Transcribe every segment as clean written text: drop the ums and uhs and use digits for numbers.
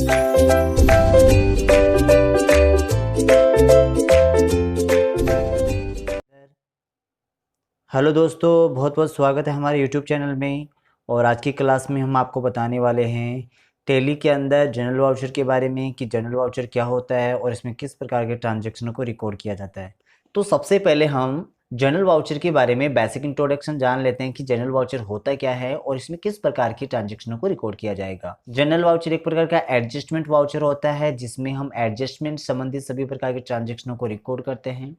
Hello दोस्तों, बहुत बहुत स्वागत है हमारे यूट्यूब चैनल में। और आज की क्लास में हम आपको बताने वाले हैं टैली के अंदर जनरल वाउचर के बारे में कि जनरल वाउचर क्या होता है और इसमें किस प्रकार के ट्रांजैक्शनों को रिकॉर्ड किया जाता है। तो सबसे पहले हम जनरल वाउचर के बारे में बेसिक इंट्रोडक्शन जान लेते हैं कि जनरल वाउचर होता क्या है और इसमें किस प्रकार की ट्रांजैक्शनों को रिकॉर्ड किया जाएगा। जनरल वाउचर एक प्रकार का एडजस्टमेंट वाउचर होता है जिसमें हम एडजस्टमेंट संबंधित सभी प्रकार के ट्रांजैक्शनों को रिकॉर्ड करते हैं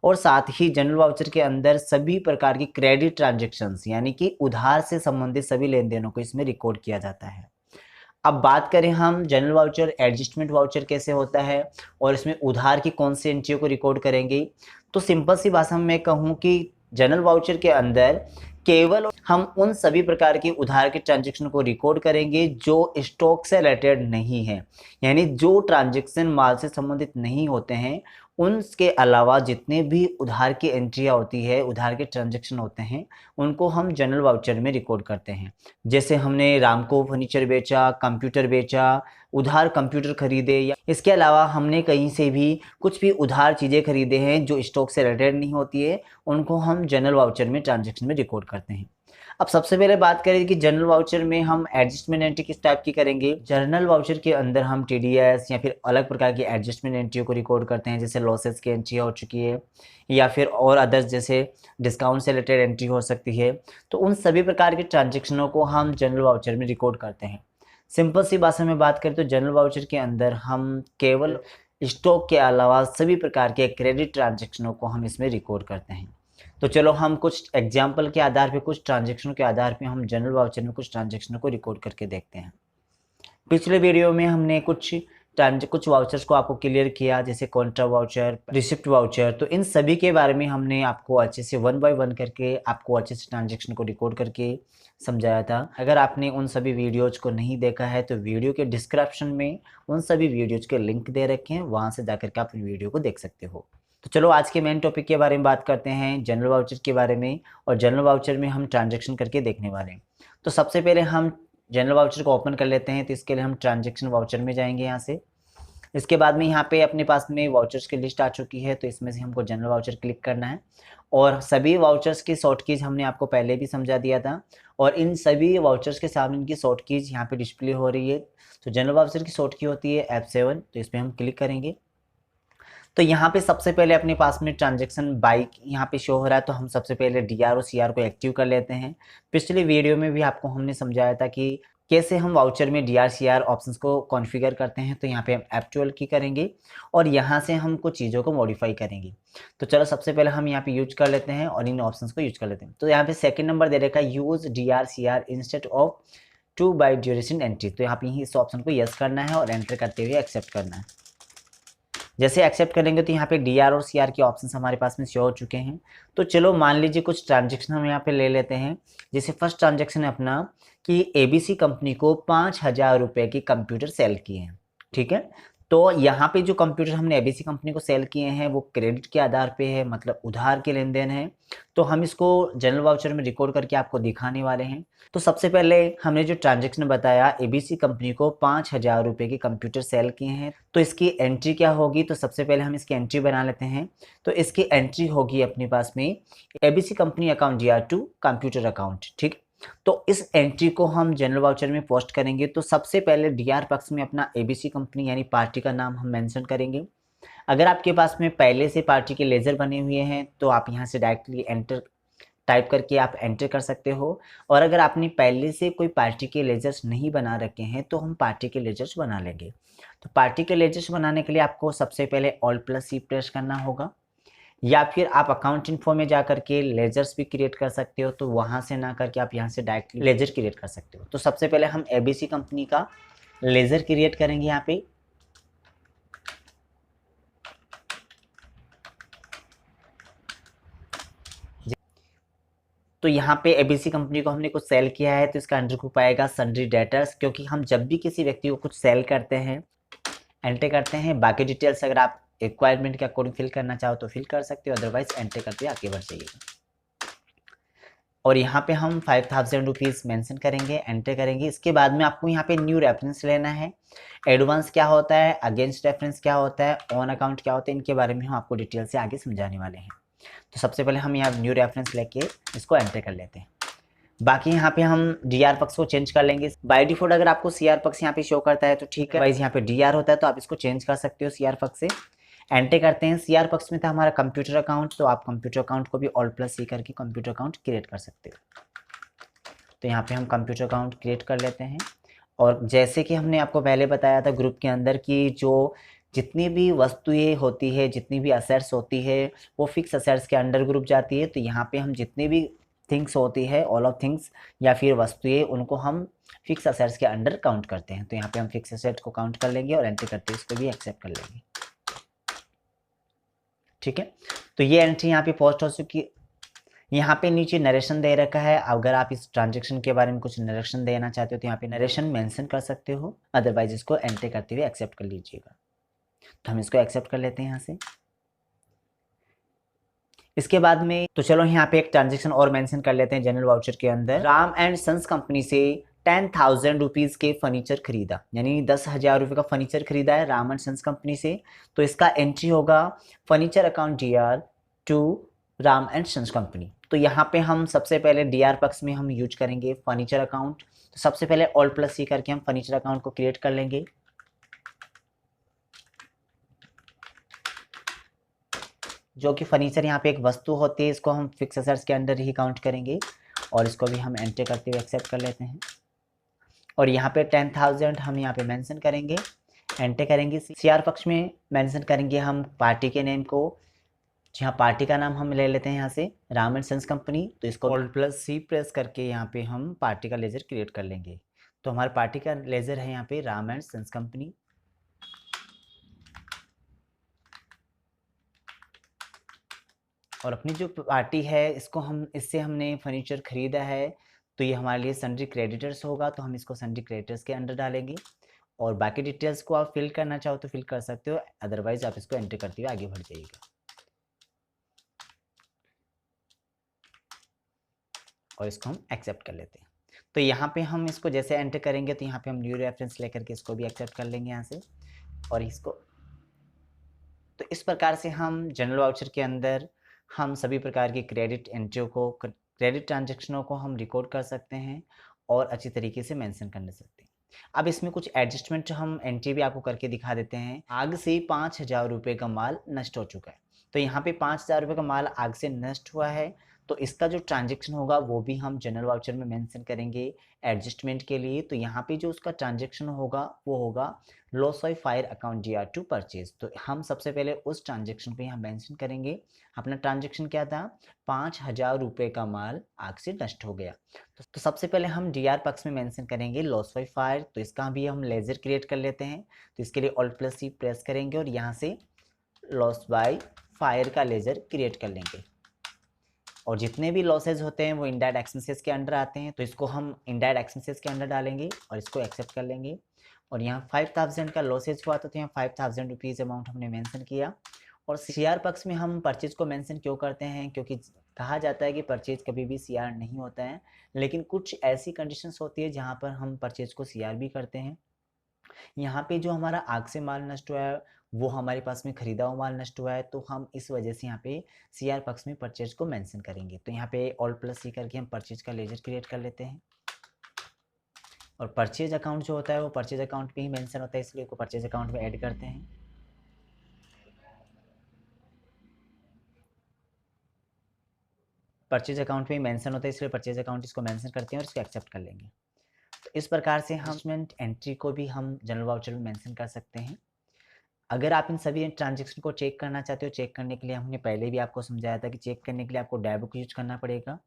और साथ ही जनरल वाउचर के अंदर सभी प्रकार की क्रेडिट ट्रांजैक्शंस यानी कि उधार से संबंधित सभी लेन देनों को इसमें रिकॉर्ड किया जाता है। अब बात करें हम जनरल वाउचर एडजस्टमेंट वाउचर कैसे होता है और इसमें उधार की कौन सी एंट्रियों को रिकॉर्ड करेंगे। तो सिंपल सी भाषा में मैं कहूँ कि जनरल वाउचर के अंदर केवल हम उन सभी प्रकार के उधार के ट्रांजैक्शन को रिकॉर्ड करेंगे जो स्टॉक से रिलेटेड नहीं है, यानी जो ट्रांजैक्शन माल से संबंधित नहीं होते हैं उनके अलावा जितने भी उधार की एंट्रियाँ होती है, उधार के ट्रांजैक्शन होते हैं, उनको हम जनरल वाउचर में रिकॉर्ड करते हैं। जैसे हमने रामको फर्नीचर बेचा, कंप्यूटर बेचा, उधार कंप्यूटर खरीदे, या इसके अलावा हमने कहीं से भी कुछ भी उधार चीज़ें खरीदे हैं जो स्टॉक से रिलेटेड नहीं होती है, उनको हम जनरल वाउचर में ट्रांजैक्शन में रिकॉर्ड करते हैं। अब सबसे पहले बात करें कि जनरल वाउचर में हम एडजस्टमेंट एंट्री किस टाइप की करेंगे। जनरल वाउचर के अंदर हम टीडीएस या फिर अलग प्रकार की एडजस्टमेंट एंट्री को रिकॉर्ड करते हैं, जैसे लॉसेस की एंट्री हो चुकी है या फिर और अदर्स जैसे डिस्काउंट से रिलेटेड एंट्री हो सकती है। तो उन सभी प्रकार के ट्रांजेक्शनों को हम जनरल वाउचर में रिकॉर्ड करते हैं। सिंपल सी भाषा में बात करें तो जनरल वाउचर के अंदर हम केवल स्टॉक के अलावा सभी प्रकार के क्रेडिट ट्रांजेक्शनों को हम इसमें रिकॉर्ड करते हैं। तो चलो हम कुछ एग्जाम्पल के आधार पे, कुछ ट्रांजेक्शनों के आधार पे हम जनरल वाउचर में कुछ ट्रांजेक्शनों को रिकॉर्ड करके देखते हैं। पिछले वीडियो में हमने कुछ वाउचर्स को आपको क्लियर किया, जैसे कॉन्ट्रा वाउचर, रिसिप्ट वाउचर। तो इन सभी के बारे में हमने आपको अच्छे से 1 बाय 1 करके आपको अच्छे से ट्रांजेक्शन को रिकॉर्ड करके समझाया था। अगर आपने उन सभी वीडियोज़ को नहीं देखा है तो वीडियो के डिस्क्रिप्शन में उन सभी वीडियोज़ के लिंक दे रखे हैं, वहाँ से जाकर के आप वीडियो को देख सकते हो। तो चलो आज के मेन टॉपिक के बारे में बात करते हैं, जनरल वाउचर के बारे में। और जनरल वाउचर में हम ट्रांजैक्शन करके देखने वाले हैं। तो सबसे पहले हम जनरल वाउचर को ओपन कर लेते हैं। तो इसके लिए हम ट्रांजैक्शन वाउचर में जाएंगे यहाँ से। इसके बाद में यहाँ पे अपने पास में वाउचर्स की लिस्ट आ चुकी है, तो इसमें से हमको जनरल वाउचर क्लिक करना है। और सभी वाउचर्स की शॉर्ट कीज हमने आपको पहले भी समझा दिया था और इन सभी वाउचर्स के सामने इनकी शॉर्ट कीज यहाँ पे डिस्प्ले हो रही है। तो जनरल वाउचर की शॉर्ट की होती है F7, तो इस पर हम क्लिक करेंगे। तो यहाँ पे सबसे पहले अपने पास में ट्रांजैक्शन बाइक यहाँ पे शो हो रहा है, तो हम सबसे पहले डीआर और सीआर को एक्टिव कर लेते हैं। पिछले वीडियो में भी आपको हमने समझाया था कि कैसे हम वाउचर में डीआर सीआर ऑप्शंस को कॉन्फ़िगर करते हैं। तो यहाँ पे हम F12 की करेंगे और यहाँ से हम कुछ चीज़ों को मॉडिफाई करेंगे। तो चलो सबसे पहले हम यहाँ पे यूज कर लेते हैं और इन ऑप्शंस को यूज कर लेते हैं। तो यहाँ पे सेकेंड नंबर दे रखा है use DR CR instead of 2 by duration entry. तो यहाँ पे इस ऑप्शन को यस करना है और एंटर करते हुए एक्सेप्ट करना है। जैसे एक्सेप्ट करेंगे तो यहाँ पे डीआर और सीआर के ऑप्शंस हमारे पास में शो हो चुके हैं। तो चलो मान लीजिए कुछ ट्रांजैक्शन हम यहाँ पे ले लेते हैं। जैसे फर्स्ट ट्रांजैक्शन है अपना कि एबीसी कंपनी को 5,000 रुपये की कंप्यूटर सेल किए हैं, ठीक है। तो यहाँ पे जो कंप्यूटर हमने एबीसी कंपनी को सेल किए हैं वो क्रेडिट के आधार पे है, मतलब उधार के लेन देन है। तो हम इसको जनरल वाउचर में रिकॉर्ड करके आपको दिखाने वाले हैं। तो सबसे पहले हमने जो ट्रांजैक्शन बताया, एबीसी कंपनी को 5,000 रुपये की कंप्यूटर सेल किए हैं, तो इसकी एंट्री क्या होगी। तो सबसे पहले हम इसकी एंट्री बना लेते हैं। तो इसकी एंट्री होगी अपने पास में ABC company account DR2 computer account, ठीक। तो इस एंट्री को हम जनरल वाउचर में पोस्ट करेंगे। तो सबसे पहले डीआर पक्ष में अपना एबीसी कंपनी यानी पार्टी का नाम हम मेंशन करेंगे। अगर आपके पास में पहले से पार्टी के लेजर बने हुए हैं तो आप यहाँ से डायरेक्टली एंटर टाइप करके आप एंटर कर सकते हो। और अगर आपने पहले से कोई पार्टी के लेजर्स नहीं बना रखे हैं तो हम पार्टी के लेजर्स बना लेंगे। तो पार्टी के लेजर्स बनाने के लिए आपको सबसे पहले Alt+C प्रेस करना होगा, या फिर आप अकाउंट इन्फो में जा करके लेजर्स भी क्रिएट कर सकते हो। तो वहाँ से ना करके आप यहाँ से डायरेक्टली लेजर क्रिएट कर सकते हो। तो सबसे पहले हम एबीसी कंपनी का लेजर क्रिएट करेंगे यहाँ पे। तो यहाँ पे एबीसी कंपनी को हमने कुछ सेल किया है तो इसका अंडर ग्रुप आएगा सन्ड्री डेटर्स, क्योंकि हम जब भी किसी व्यक्ति को कुछ सेल करते हैं एंटर करते हैं। बाकी डिटेल्स अगर आप रिक्वायरमेंट के अकॉर्डिंग फिल करना चाहो तो फिल कर सकते हो, अदरवाइज एंटर करते आगे बढ़ जाइएगा। और यहाँ पे हम 5000 रुपीज़ मैंसन करेंगे, एंटर करेंगे। इसके बाद में आपको यहाँ पे न्यू रेफरेंस लेना है। एडवांस क्या होता है, अगेंस्ट रेफरेंस क्या होता है, ऑन अकाउंट क्या होता है, इनके बारे में हम आपको डिटेल से आगे समझाने वाले हैं। तो सबसे पहले हम यहाँ न्यू रेफरेंस लेके इसको एंटर कर लेते हैं। बाकी यहाँ पे हम डी पक्स को चेंज कर लेंगे। बाय डिफॉल्ट अगर आपको सी पक्स यहाँ पे शो करता है तो ठीक है, वाइज यहाँ पे डी होता है तो आप इसको चेंज कर सकते हो सी पक्स से। एंटर करते हैं। सी पक्स में था हमारा कंप्यूटर अकाउंट, तो आप कंप्यूटर अकाउंट को भी Alt+C करके कंप्यूटर अकाउंट क्रिएट कर सकते हो। तो यहाँ पे हम कंप्यूटर अकाउंट क्रिएट कर लेते हैं। और जैसे कि हमने आपको पहले बताया था ग्रुप के अंदर कि जो जितनी भी वस्तुएं होती है, जितनी भी असेट्स होती है, वो फिक्स असेट्स के अंडर ग्रुप जाती है। तो यहाँ पे हम जितनी भी थिंग्स होती है, ऑल ऑफ थिंग्स या फिर वस्तुएं, उनको हम फिक्स असेट्स के अंडर काउंट करते हैं। तो यहाँ पे हम फिक्स असेट को काउंट कर लेंगे और एंट्री करते हैं, इसको भी एक्सेप्ट कर लेंगे। ठीक है, तो ये एंट्री यहाँ पे पोस्ट हो चुकी। यहाँ पे नीचे नरेशन दे रखा है। अगर आप इस ट्रांजेक्शन के बारे में कुछ नरेशन देना चाहते हो तो यहाँ पे नरेशन मेंशन कर सकते हो, अदरवाइज इसको एंटर करते हुए एक्सेप्ट कर लीजिएगा। तो हम इसको एक्सेप्ट कर लेते हैं यहाँ से। इसके बाद में तो चलो यहाँ पे एक ट्रांजेक्शन और मेंशन कर लेते हैं जनरल वाउचर के अंदर। राम एंड सन्स कंपनी से 10,000 रुपीज़ के फर्नीचर खरीदा, यानी 10,000 रुपये का फर्नीचर खरीदा है राम एंड सन्स कंपनी से। तो इसका एंट्री होगा furniture account DR to Ram and sons company. तो यहाँ पे हम सबसे पहले DR पक्ष में हम यूज करेंगे फर्नीचर अकाउंट। तो सबसे पहले Alt+C करके हम फर्नीचर अकाउंट को क्रिएट कर लेंगे। जो कि फर्नीचर यहाँ पे एक वस्तु होती है, इसको हम फिक्स असेट्स के अंदर ही काउंट करेंगे और इसको भी हम एंटर करते हुए एक्सेप्ट कर लेते हैं। और यहाँ पे 10,000 हम यहाँ पे मेंशन करेंगे, एंटर करेंगे। CR पक्ष में मेंशन करेंगे हम पार्टी के नेम को। यहाँ पार्टी का नाम हम ले लेते हैं यहाँ से राम एंड सन्स कंपनी। तो इसको Alt+C प्रेस करके यहाँ पे हम पार्टी का लेजर क्रिएट कर लेंगे। तो हमारे पार्टी का लेजर है यहाँ पे राम एंड सन्स कंपनी। और अपनी जो पार्टी है इसको हम, इससे हमने फर्नीचर खरीदा है, तो ये हमारे लिए सन्ड्री क्रेडिटर्स होगा। तो हम इसको सन्ड्री क्रेडिटर्स के अंडर डालेंगे। और बाकी डिटेल्स को आप फिल करना चाहो तो फिल कर सकते हो, अदरवाइज आप इसको एंटर करते हुए आगे बढ़ जाइएगा। और इसको हम एक्सेप्ट कर लेते हैं। तो यहाँ पे हम इसको जैसे एंटर करेंगे तो यहाँ पे हम न्यू रेफरेंस लेकर के इसको भी एक्सेप्ट कर लेंगे यहाँ से। और इसको, तो इस प्रकार से हम जनरल वाउचर के अंदर हम सभी प्रकार की क्रेडिट एंट्रियों को, क्रेडिट ट्रांजेक्शनों को हम रिकॉर्ड कर सकते हैं और अच्छी तरीके से मेंशन कर सकते हैं। अब इसमें कुछ एडजस्टमेंट हम एंट्री भी आपको करके दिखा देते हैं। आग से 5,000 रुपये का माल नष्ट हो चुका है। तो यहाँ पे 5,000 रुपये का माल आग से नष्ट हुआ है, तो इसका जो ट्रांजेक्शन होगा वो भी हम जनरल वाउचर में मेंशन करेंगे एडजस्टमेंट के लिए। तो यहाँ पे जो उसका ट्रांजेक्शन होगा वो होगा loss of fire account DR to purchase. तो हम सबसे पहले उस ट्रांजेक्शन पे यहाँ मेंशन करेंगे। अपना ट्रांजेक्शन क्या था, 5,000 रुपये का माल आग से नष्ट हो गया। तो सबसे पहले हम DR पक्ष में मेंशन करेंगे लॉस बाय फायर। तो इसका भी हम लेजर क्रिएट कर लेते हैं। तो इसके लिए Alt+C प्रेस करेंगे और यहाँ से लॉस बाय फायर का लेजर क्रिएट कर लेंगे। और जितने भी लॉसेज होते हैं वो इनडायरेक्ट एक्सपेंसेस के अंडर आते हैं, तो इसको हम इनडायरेक्ट एक्सपेंसेस के अंडर डालेंगे और इसको एक्सेप्ट कर लेंगे। और यहाँ 5,000 का लॉसेज हुआ तो यहाँ 5,000 रुपीज़ अमाउंट हमने मेंशन किया। और CR पक्ष में हम परचेज को मेंशन क्यों करते हैं, क्योंकि कहा जाता है कि परचेज कभी भी CR नहीं होता है, लेकिन कुछ ऐसी कंडीशंस होती है जहाँ पर हम परचेज को CR भी करते हैं। यहाँ पे जो हमारा आग से माल नष्ट हुआ है वो हमारे पास में खरीदा हुआ माल नष्ट हुआ है, तो हम इस वजह से यहाँ पे CR पक्ष में परचेज को मेंशन करेंगे। तो यहाँ पे Alt+C करके हम परचेज का लेजर क्रिएट कर लेते हैं। और परचेज अकाउंट जो होता है वो परचेज अकाउंट पे ही मेंशन होता है, इसलिए इसको परचेज अकाउंट में ऐड करते हैं। परचेज अकाउंट में मेंशन होता है इसलिए परचेज अकाउंट इसको मेंशन करते हैं और इसको एक्सेप्ट कर लेंगे। तो इस प्रकार से हम एंट्री को भी हम जनरल वाउचर में मेंशन कर सकते हैं। अगर आप इन सभी ट्रांजेक्शन को चेक करना चाहते हो, चेक करने के लिए हमने पहले भी आपको समझाया था कि चेक करने के लिए आपको डैब को यूज करना पड़ेगा।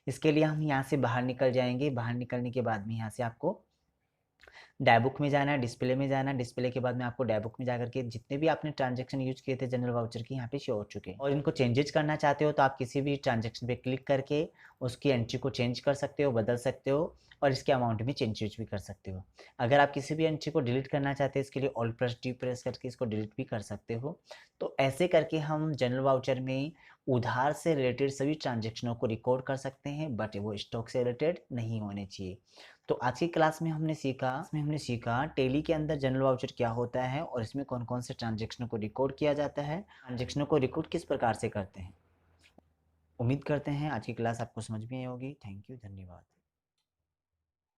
इसके लिए हम यहाँ से बाहर निकल जाएंगे। बाहर निकलने के बाद में यहाँ से आपको डैबुक में जाना है, डिस्प्ले में जाना है, डिस्प्ले के बाद में आपको डैबुक में जाकर के जितने भी आपने ट्रांजैक्शन यूज किए थे जनरल वाउचर की यहाँ पे शो हो चुके हैं। और इनको चेंजेस करना चाहते हो तो आप किसी भी ट्रांजैक्शन पे क्लिक करके उसकी एंट्री को चेंज कर सकते हो, बदल सकते हो और इसके अमाउंट में चेंज भी कर सकते हो। अगर आप किसी भी एंट्री को डिलीट करना चाहते हैं इसके लिए ऑल प्लस डी प्रेस करके इसको डिलीट भी कर सकते हो। तो ऐसे करके हम जनरल वाउचर में उधार से रिलेटेड सभी ट्रांजैक्शनों को रिकॉर्ड कर सकते हैं, बट वो स्टॉक से रिलेटेड नहीं होने चाहिए। तो आज की क्लास में हमने सीखा टेली के अंदर जनरल वाउचर क्या होता है और इसमें कौन कौन से ट्रांजैक्शनों को रिकॉर्ड किया जाता है, ट्रांजैक्शनों को रिकॉर्ड किस प्रकार से करते हैं। उम्मीद करते हैं आज की क्लास आपको समझ में आई होगी। थैंक यू, धन्यवाद।